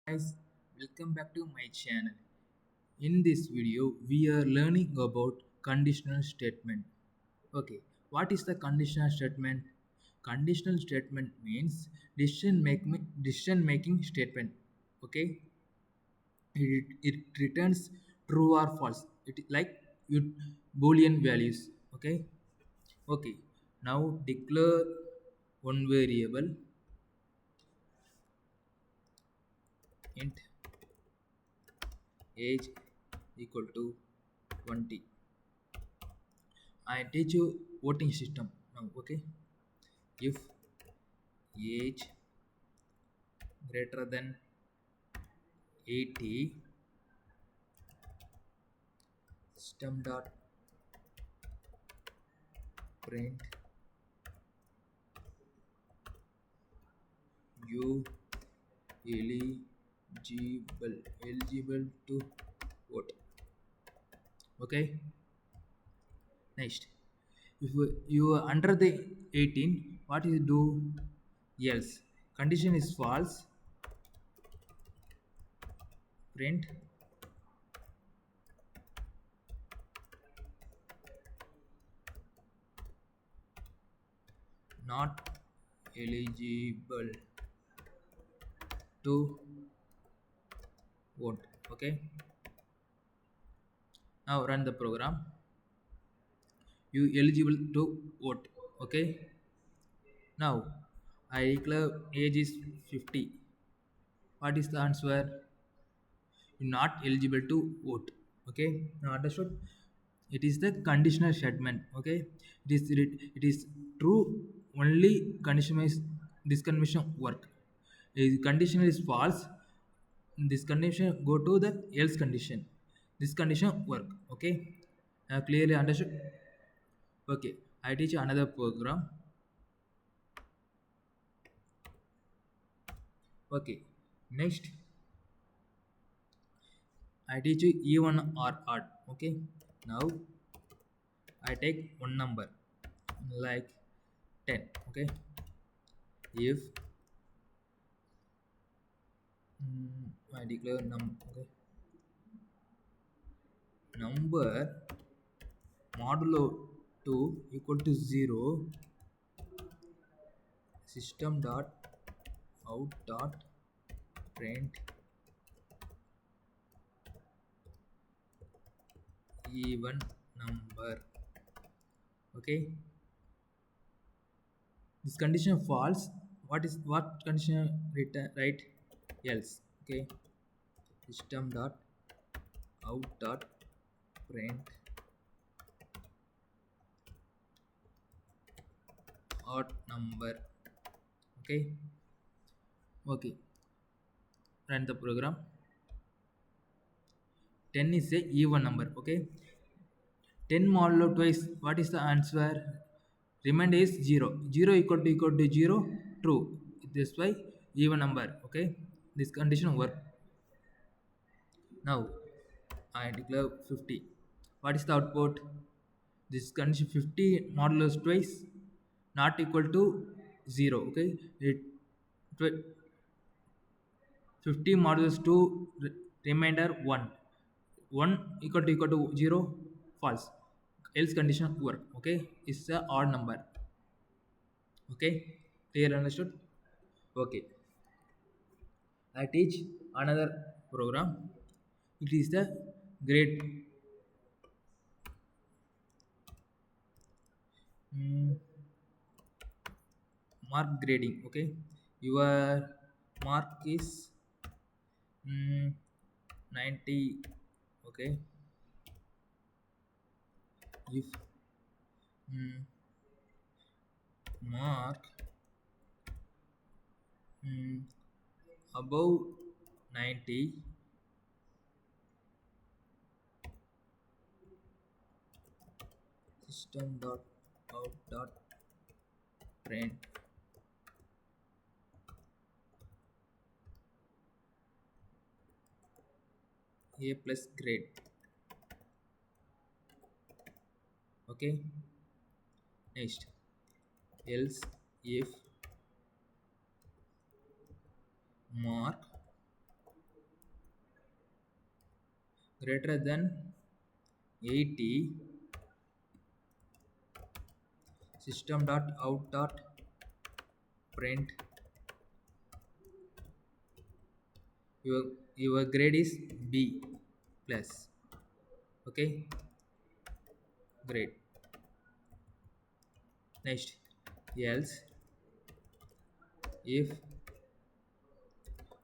Guys, welcome back to my channel. In this video, we are learning about conditional statement. Okay, what is the conditional statement? Conditional statement means decision making statement. Okay, it returns true or false. It like it boolean values. Okay. Now declare one variable int age equal to 20. I teach you voting system now. Okay, if age greater than 80, system dot print you eligible to vote. Okay, next, if you are under the 18, what you do? Else condition is false, print not eligible to vote. Okay, now run the program. You eligible to vote. Okay, now I declare age is 50. What is the answer? You're not eligible to vote. Okay, now understood. It is the conditional statement. Okay, it is true only condition is this condition work. If condition is false, this condition go to the else condition. This condition work. Okay, clearly understood. Okay, I teach another program. Okay, next I teach you even or odd. Okay, now I take one number like 10. Okay, if I declare number modulo 2 equal to 0, system dot out dot print even number. Okay, this condition false. What condition return right? Else. Okay, system dot out dot print odd number. Okay okay run the program. 10 is a even number. Okay, 10 modulo twice, what is the answer? Remainder is 0. 0 equal to 0, true. This why even number. Okay, this condition work. Now I declare 50. What is the output? This condition 50 modulus twice not equal to 0. Okay, it 50 modulus 2 remainder 1. 1 equal to 0, false. Else condition work. Okay, it's a odd number. Okay, clear, understood? Okay, I teach another program. It is the grade mm, mark grading. Okay, your mark is 90. Okay, if mm, mark mm, above 90, system dot out dot print a plus grade. Okay, next, else if mark greater than 80, system dot out dot print your your grade is B plus. Okay, great. Next, else if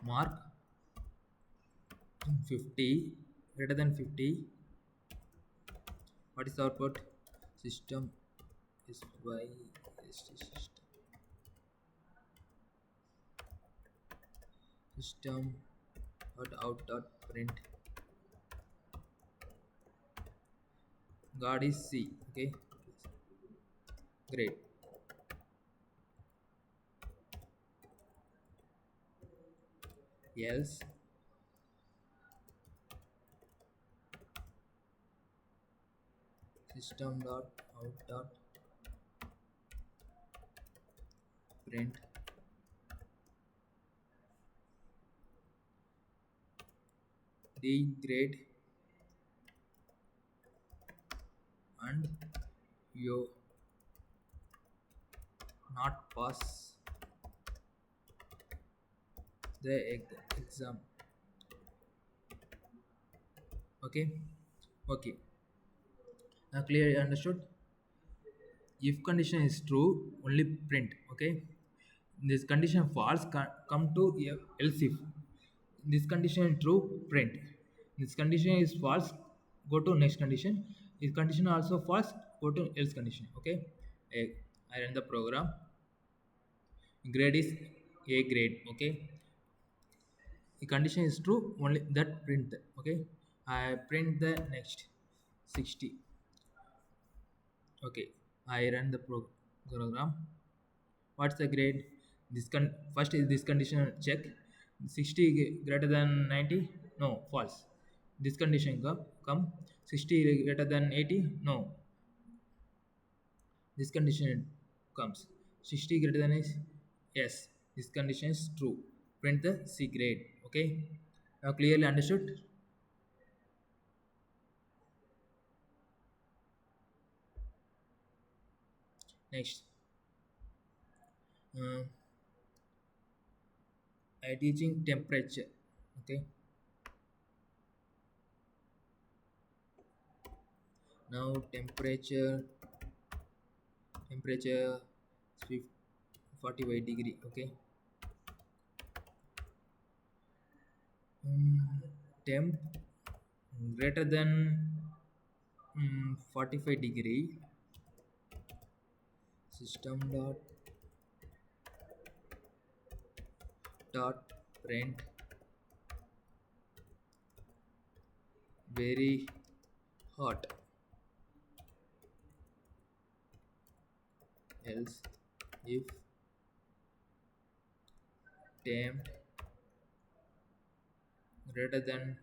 mark 50 greater than 50, what is the output? System is by system dot out dot print God is C. Okay, great. Else system dot out dot print D grade and you not pass the exam. Okay, okay. Now clearly understood. If condition is true, only print. Okay, this condition false, come to else if. This condition is true, print. This condition is false, go to next condition. If condition also false, go to else condition. Okay, Eh, I run the program. Grade is A grade. Okay, the condition is true, only that print. Okay, I print the next 60. Okay, I run the program. What's the grade? First is this condition check. 60 greater than 90? No, false. This condition come. 60 greater than 80? No. This condition comes. 60 greater than is yes. This condition is true. Print the C grade. Okay. Now clearly understood. Next. Uh, I teaching temperature. Okay. Now temperature is 45 degree. Okay. Temp greater than 45 degree, system dot print very hot. Else if temp greater than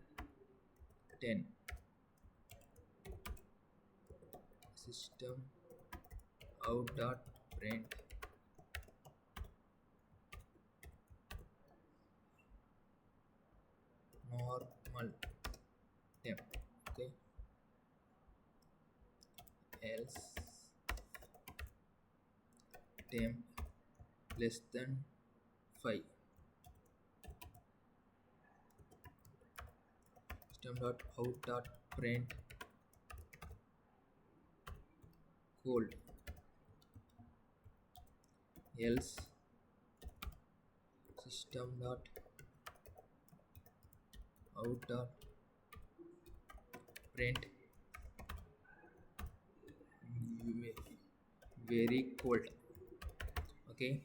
10, system out dot print normal temp. Okay, else temp less than 5, system dot out dot print cold. Else system dot out dot print very cold. Okay,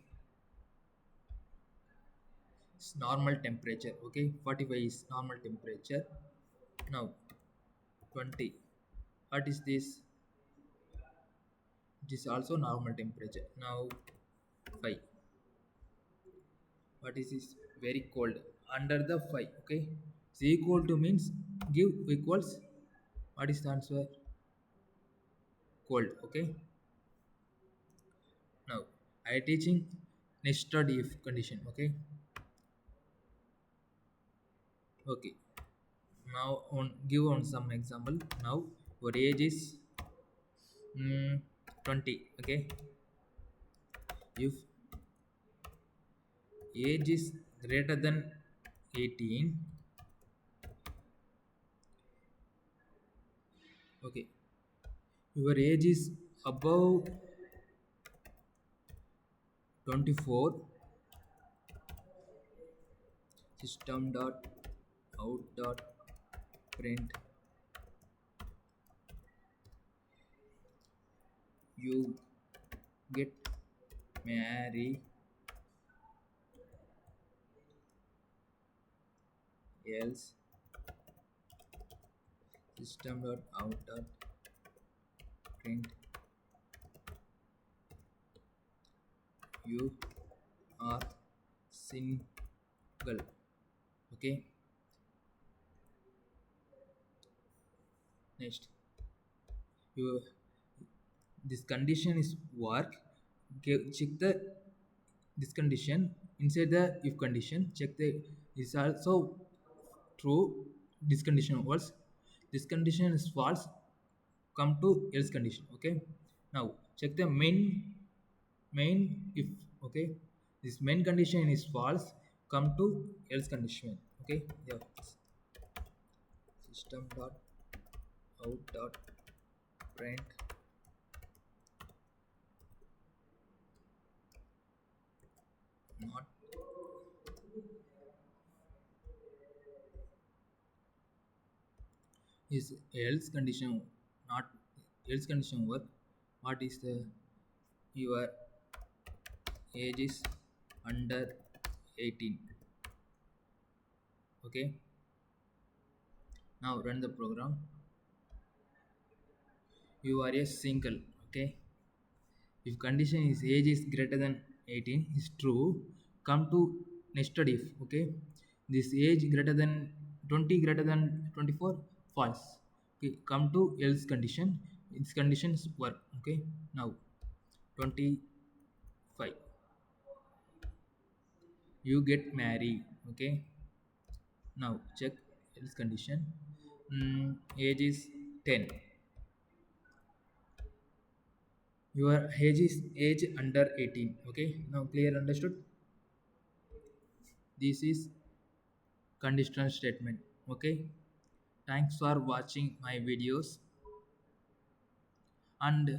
it's normal temperature. Okay, 45 is normal temperature. Now 20, what is this? It is also normal temperature. Now 5, what is this? Very cold, under the 5. Okay, is equal to means give equals, what is the answer? Cold. Okay, now I teaching nested if condition. Okay, okay. Now on give on some example. Now your age is 20. Okay, if age is greater than 18. Okay, your age is above 24. System dot out dot print you get marry else system dot out dot print you are single. Okay, next you this condition is work. Check the this condition inside the if condition, check the is also true. This condition was this condition is false, come to else condition. Okay, now check the main if. Okay, this main condition is false, come to else condition. Okay, yeah, system dot out dot print not is else condition, not else condition work. What is the your age is under 18. Okay, now run the program. You are a single. Okay, if condition is age is greater than 18 is true, come to nested if. Okay, this age greater than 20 greater than 24 false. Okay, come to else condition, its conditions work. Okay, now 25 you get married. Okay, now check else condition. Age is 10. Your age is age under 18. Okay, now clear, understood? This is conditional statement. Okay, thanks for watching my videos, and